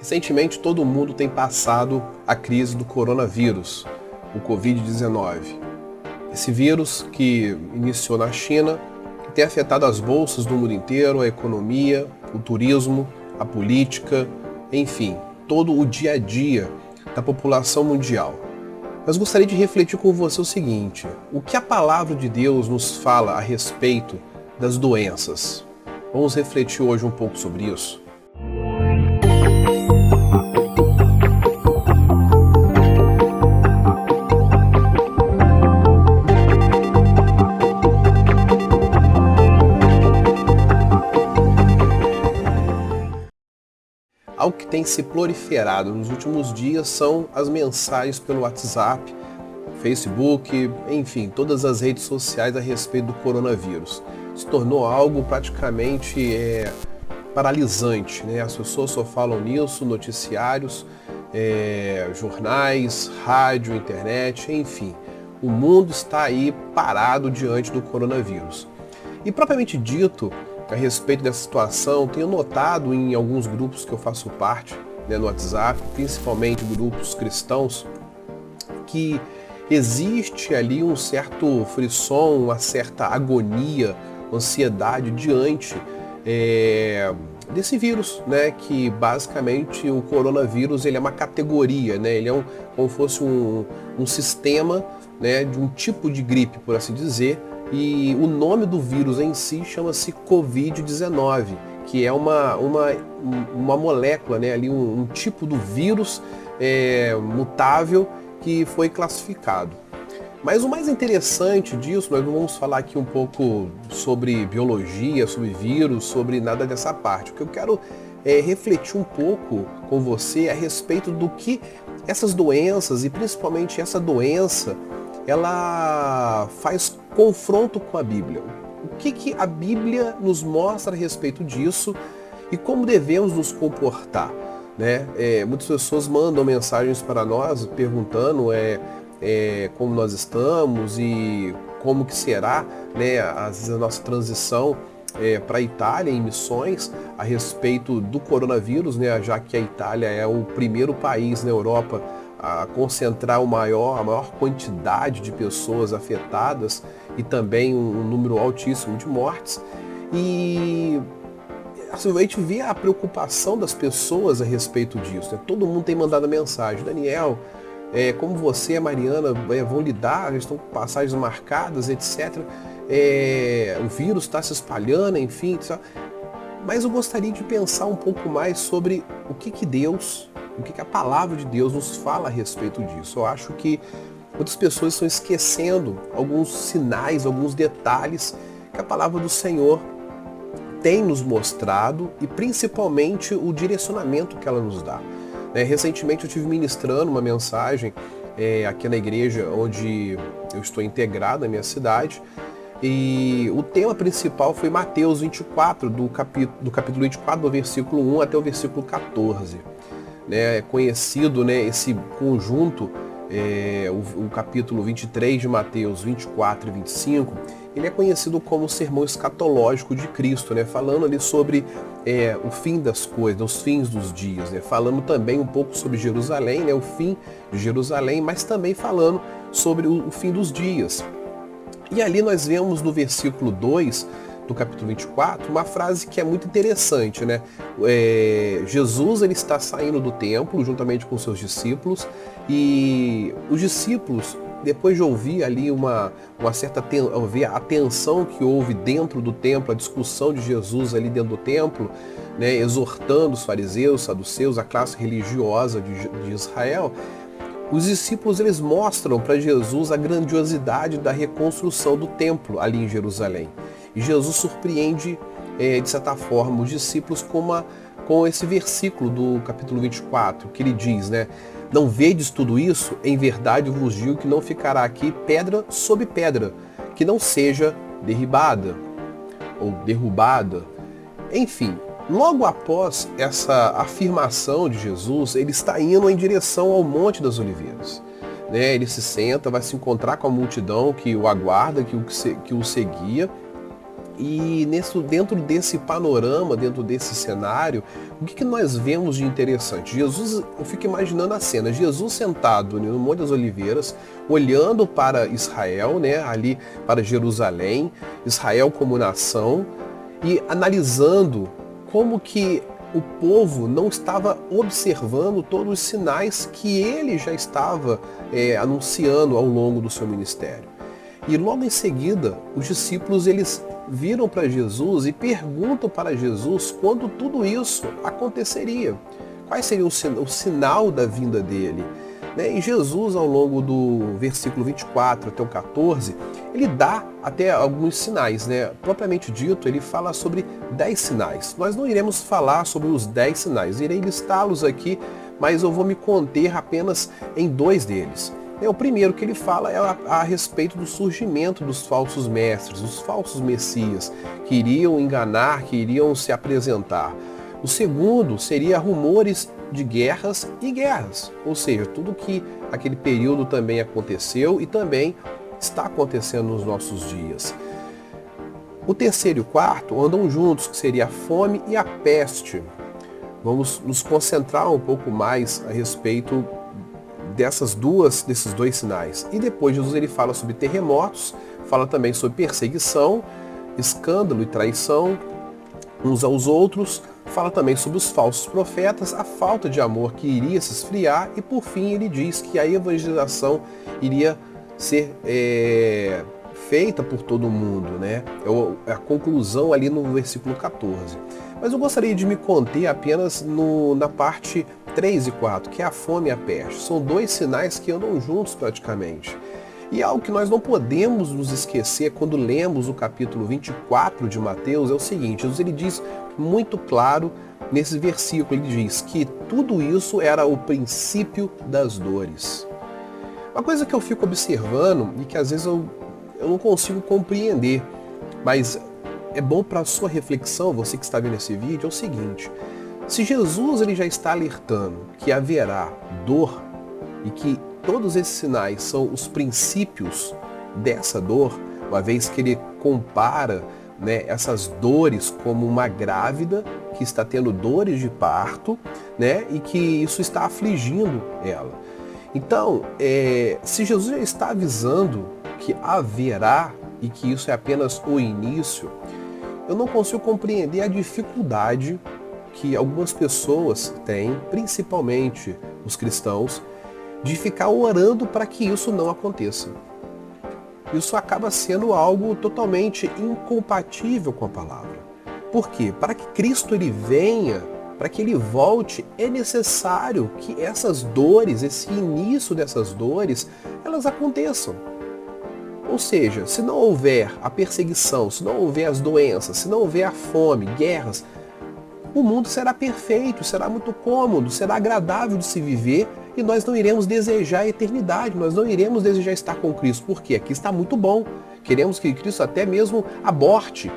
Recentemente, todo mundo tem passado a crise do coronavírus, o Covid-19. Esse vírus que iniciou na China, que tem afetado as bolsas do mundo inteiro, a economia, o turismo, a política, enfim, todo o dia a dia da população mundial. Mas gostaria de refletir com você o seguinte: o que a palavra de Deus nos fala a respeito das doenças? Vamos refletir hoje um pouco sobre isso. Algo que tem se proliferado nos últimos dias são as mensagens pelo WhatsApp, Facebook, enfim, todas as redes sociais a respeito do coronavírus. Se tornou algo praticamente paralisante, né? As pessoas só falam nisso, noticiários, jornais, rádio, internet, enfim. O mundo está aí parado diante do coronavírus. E propriamente dito, a respeito dessa situação, tenho notado em alguns grupos que eu faço parte, né, no WhatsApp, principalmente grupos cristãos, que existe ali um certo frisson, uma certa agonia, ansiedade diante desse vírus, né, que basicamente o coronavírus ele é uma categoria, né, ele é como fosse um sistema, né, de um tipo de gripe, por assim dizer. E o nome do vírus em si chama-se Covid-19, que é uma molécula, né, ali um tipo do vírus mutável que foi classificado. Mas o mais interessante disso, nós não vamos falar aqui um pouco sobre biologia, sobre vírus, sobre nada dessa parte. O que eu quero refletir um pouco com você a respeito do que essas doenças, e principalmente essa doença, ela faz confronto com a Bíblia. O que a Bíblia nos mostra a respeito disso e como devemos nos comportar, né? Muitas pessoas mandam mensagens para nós perguntando como nós estamos e como que será, né, às vezes a nossa transição para a Itália em missões a respeito do coronavírus, né, já que a Itália é o primeiro país na Europa a concentrar a maior quantidade de pessoas afetadas e também um número altíssimo de mortes. E assim, a gente vê a preocupação das pessoas a respeito disso, né? Todo mundo tem mandado mensagem: Daniel, como você e a Mariana vão lidar, eles estão com passagens marcadas, etc. O vírus está se espalhando, enfim. Mas eu gostaria de pensar um pouco mais sobre o que a palavra de Deus nos fala a respeito disso. Eu acho que muitas pessoas estão esquecendo alguns sinais, alguns detalhes que a palavra do Senhor tem nos mostrado e principalmente o direcionamento que ela nos dá. Recentemente eu estive ministrando uma mensagem aqui na igreja onde eu estou integrado, na minha cidade, e o tema principal foi Mateus 24, do capítulo 24, do versículo 1 até o versículo 14. É conhecido, né, esse conjunto, o capítulo 23 de Mateus, 24 e 25, ele é conhecido como o sermão escatológico de Cristo, né, falando ali sobre o fim das coisas, os fins dos dias, né, falando também um pouco sobre Jerusalém, né, o fim de Jerusalém, mas também falando sobre o fim dos dias. E ali nós vemos no versículo 2 do capítulo 24, uma frase que é muito interessante, né? Jesus ele está saindo do templo juntamente com seus discípulos, e os discípulos, depois de ouvir ali ouvir a tensão que houve dentro do templo, a discussão de Jesus ali dentro do templo, né, exortando os fariseus, saduceus, a classe religiosa de Israel, os discípulos eles mostram para Jesus a grandiosidade da reconstrução do templo ali em Jerusalém. E Jesus surpreende, de certa forma, os discípulos com esse versículo do capítulo 24, que ele diz, né? Não vedes tudo isso? Em verdade eu vos digo que não ficará aqui pedra sobre pedra, que não seja derribada ou derrubada. Enfim, logo após essa afirmação de Jesus, ele está indo em direção ao Monte das Oliveiras. Ele se senta, vai se encontrar com a multidão que o aguarda, que o seguia. E dentro desse panorama, dentro desse cenário, o que nós vemos de interessante? Jesus, eu fico imaginando a cena, Jesus sentado no Monte das Oliveiras, olhando para Israel, né, ali para Jerusalém, Israel como nação, e analisando como que o povo não estava observando todos os sinais que ele já estava anunciando ao longo do seu ministério. E logo em seguida, os discípulos eles viram para Jesus e perguntam para Jesus quando tudo isso aconteceria. Quais seriam o sinal da vinda dele? E Jesus, ao longo do versículo 24 até o 14, ele dá até alguns sinais. Propriamente dito, ele fala sobre 10 sinais. Nós não iremos falar sobre os 10 sinais, irei listá-los aqui, mas eu vou me conter apenas em 2 deles. O primeiro que ele fala é a respeito do surgimento dos falsos mestres, os falsos messias, que iriam enganar, que iriam se apresentar. O segundo seria rumores de guerras e guerras, ou seja, tudo que aquele período também aconteceu e também está acontecendo nos nossos dias. O terceiro e o quarto andam juntos, que seria a fome e a peste. Vamos nos concentrar um pouco mais a respeito desses 2 sinais. E depois Jesus ele fala sobre terremotos, fala também sobre perseguição, escândalo e traição uns aos outros, fala também sobre os falsos profetas, a falta de amor que iria se esfriar e por fim ele diz que a evangelização iria ser feita por todo mundo, É a conclusão ali no versículo 14. Mas eu gostaria de me conter apenas na parte 3 e 4, que é a fome e a peste. São 2 sinais que andam juntos praticamente. E algo que nós não podemos nos esquecer quando lemos o capítulo 24 de Mateus é o seguinte: Jesus ele diz muito claro nesse versículo, ele diz que tudo isso era o princípio das dores. Uma coisa que eu fico observando e que às vezes eu não consigo compreender, mas é bom para a sua reflexão, você que está vendo esse vídeo, é o seguinte: se Jesus ele já está alertando que haverá dor e que todos esses sinais são os princípios dessa dor, uma vez que ele compara essas dores como uma grávida que está tendo dores de parto, e que isso está afligindo ela. Então, se Jesus já está avisando que haverá e que isso é apenas o início, eu não consigo compreender a dificuldade que algumas pessoas têm, principalmente os cristãos, de ficar orando para que isso não aconteça. Isso acaba sendo algo totalmente incompatível com a palavra. Por quê? Para que Cristo ele venha, para que ele volte, é necessário que essas dores, esse início dessas dores, elas aconteçam. Ou seja, se não houver a perseguição, se não houver as doenças, se não houver a fome, guerras, o mundo será perfeito, será muito cômodo, será agradável de se viver e nós não iremos desejar a eternidade, nós não iremos desejar estar com Cristo, porque aqui está muito bom. Queremos que Cristo até mesmo aborte,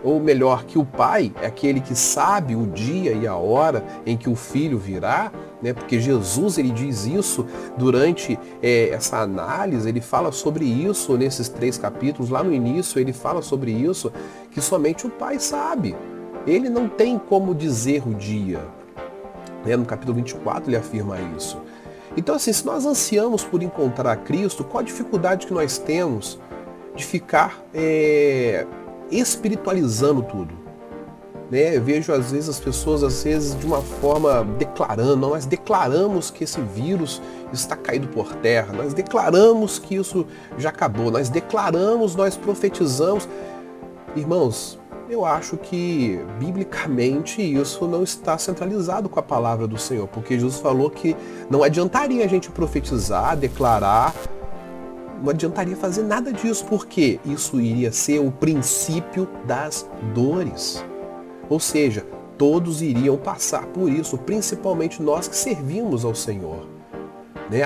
Ou melhor, que o Pai é aquele que sabe o dia e a hora em que o Filho virá, Porque Jesus ele diz isso durante essa análise, ele fala sobre isso nesses 3 capítulos, lá no início ele fala sobre isso, que somente o Pai sabe. Ele não tem como dizer o dia. No capítulo 24 ele afirma isso. Então assim, se nós ansiamos por encontrar Cristo, qual a dificuldade que nós temos de ficar espiritualizando tudo? Eu vejo às vezes as pessoas de uma forma declarando, nós declaramos que esse vírus está caído por terra, nós declaramos que isso já acabou, nós declaramos, nós profetizamos. Irmãos, eu acho que, biblicamente, isso não está centralizado com a palavra do Senhor, porque Jesus falou que não adiantaria a gente profetizar, declarar, não adiantaria fazer nada disso, porque isso iria ser o princípio das dores. Ou seja, todos iriam passar por isso, principalmente nós que servimos ao Senhor.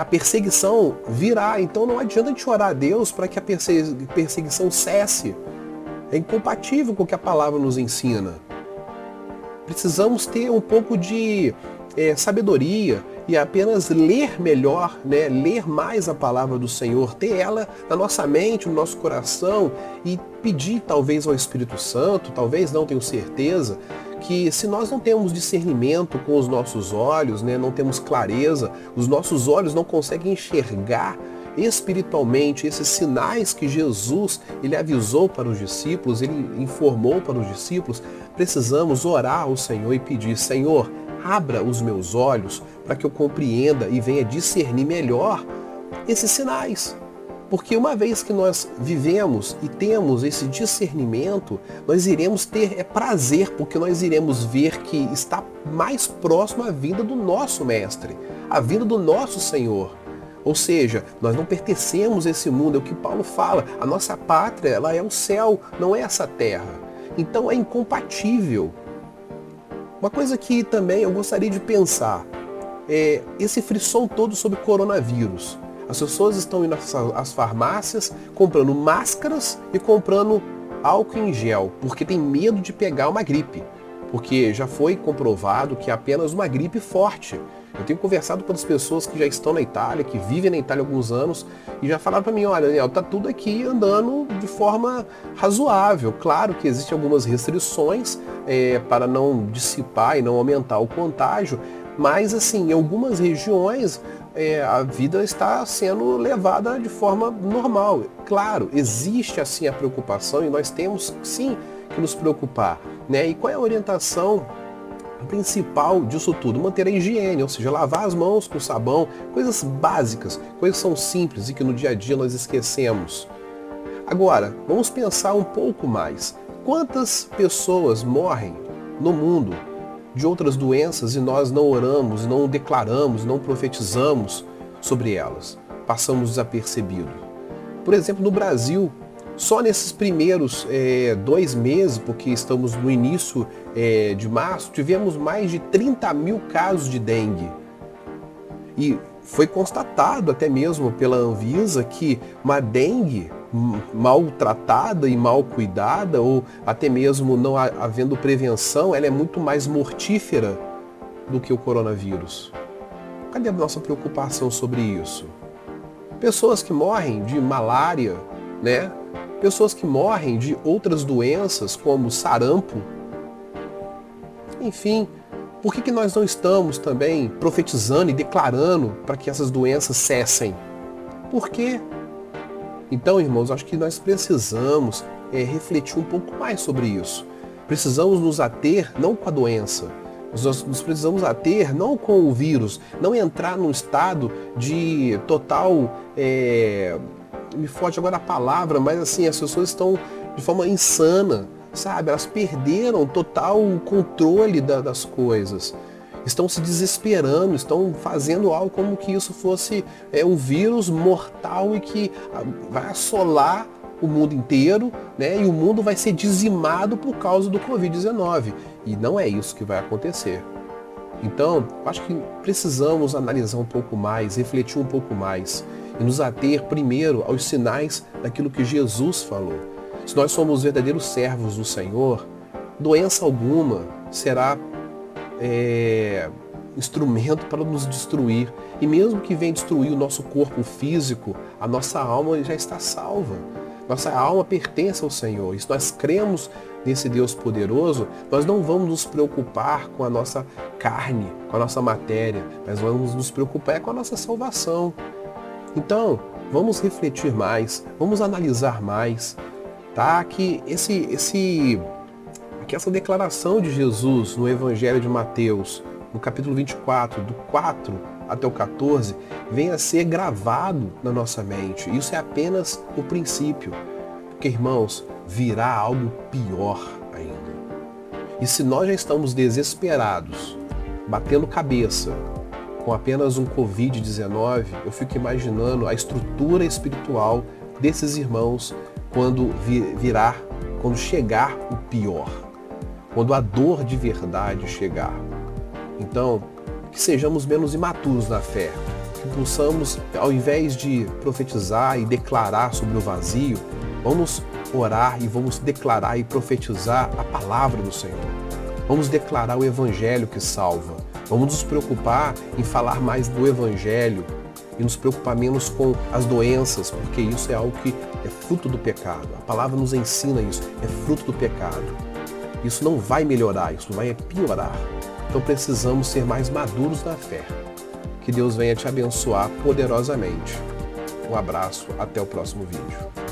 A perseguição virá, então não adianta a gente orar a Deus para que a perseguição cesse. É incompatível com o que a palavra nos ensina. Precisamos ter um pouco de sabedoria e apenas ler melhor, né? Ler mais a palavra do Senhor, ter ela na nossa mente, no nosso coração e pedir talvez ao Espírito Santo, talvez não, tenho certeza, que se nós não temos discernimento com os nossos olhos, né? Não temos clareza, os nossos olhos não conseguem enxergar espiritualmente esses sinais que Jesus ele avisou para os discípulos, ele informou para os discípulos, precisamos orar ao Senhor e pedir: Senhor, abra os meus olhos para que eu compreenda e venha discernir melhor esses sinais. Porque uma vez que nós vivemos e temos esse discernimento, nós iremos ter prazer, porque nós iremos ver que está mais próximo à vinda do nosso Mestre, à vinda do nosso Senhor. Ou seja, nós não pertencemos a esse mundo, é o que Paulo fala, a nossa pátria ela é o céu, não é essa terra. Então é incompatível. Uma coisa que também eu gostaria de pensar é esse frisson todo sobre coronavírus. As pessoas estão indo às farmácias comprando máscaras e comprando álcool em gel, porque tem medo de pegar uma gripe. Porque já foi comprovado que é apenas uma gripe forte. Eu tenho conversado com as pessoas que já estão na Itália, que vivem na Itália há alguns anos, e já falaram para mim: olha, Daniel, tá tudo aqui andando de forma razoável. Claro que existem algumas restrições para não dissipar e não aumentar o contágio, mas assim, em algumas regiões a vida está sendo levada de forma normal. Claro, existe assim a preocupação e nós temos sim que nos preocupar, né? E qual é a orientação principal disso tudo? Manter a higiene, ou seja, lavar as mãos com sabão, coisas básicas, coisas que são simples e que no dia a dia nós esquecemos. Agora, vamos pensar um pouco mais. Quantas pessoas morrem no mundo de outras doenças e nós não oramos, não declaramos, não profetizamos sobre elas? Passamos desapercebido. Por exemplo, no Brasil, só nesses primeiros 2 meses, porque estamos no início de março, tivemos mais de 30 mil casos de dengue. E foi constatado até mesmo pela Anvisa que uma dengue maltratada e mal cuidada, ou até mesmo não havendo prevenção, ela é muito mais mortífera do que o coronavírus. Cadê a nossa preocupação sobre isso? Pessoas que morrem de malária, né? Pessoas que morrem de outras doenças como sarampo. Enfim, por que nós não estamos também profetizando e declarando para que essas doenças cessem? Por quê? Então, irmãos, acho que nós precisamos refletir um pouco mais sobre isso. Precisamos nos ater não com a doença, nós precisamos ater não com o vírus, não entrar num estado de total... me foge agora a palavra, mas assim, as pessoas estão de forma insana, sabe? Elas perderam total o controle das coisas. Estão se desesperando, estão fazendo algo como que isso fosse um vírus mortal e que vai assolar o mundo inteiro, né? E o mundo vai ser dizimado por causa do Covid-19. E não é isso que vai acontecer. Então, acho que precisamos analisar um pouco mais, refletir um pouco mais e nos ater primeiro aos sinais daquilo que Jesus falou. Se nós somos verdadeiros servos do Senhor, doença alguma será instrumento para nos destruir. E mesmo que venha destruir o nosso corpo físico, a nossa alma já está salva. Nossa alma pertence ao Senhor. E se nós cremos nesse Deus poderoso, nós não vamos nos preocupar com a nossa carne, com a nossa matéria, mas vamos nos preocupar com a nossa salvação. Então, vamos refletir mais, vamos analisar mais, tá? Que essa declaração de Jesus no Evangelho de Mateus, no capítulo 24, do 4 até o 14, venha a ser gravado na nossa mente. Isso é apenas o princípio, porque, irmãos, virá algo pior ainda. E se nós já estamos desesperados, batendo cabeça com apenas um Covid-19, eu fico imaginando a estrutura espiritual desses irmãos quando quando chegar o pior, quando a dor de verdade chegar. Então, que sejamos menos imaturos na fé, que possamos, ao invés de profetizar e declarar sobre o vazio, vamos orar e vamos declarar e profetizar a palavra do Senhor. Vamos declarar o Evangelho que salva. Vamos nos preocupar em falar mais do Evangelho e nos preocupar menos com as doenças, porque isso é algo que é fruto do pecado. A palavra nos ensina isso, é fruto do pecado. Isso não vai melhorar, isso vai piorar. Então precisamos ser mais maduros na fé. Que Deus venha te abençoar poderosamente. Um abraço, até o próximo vídeo.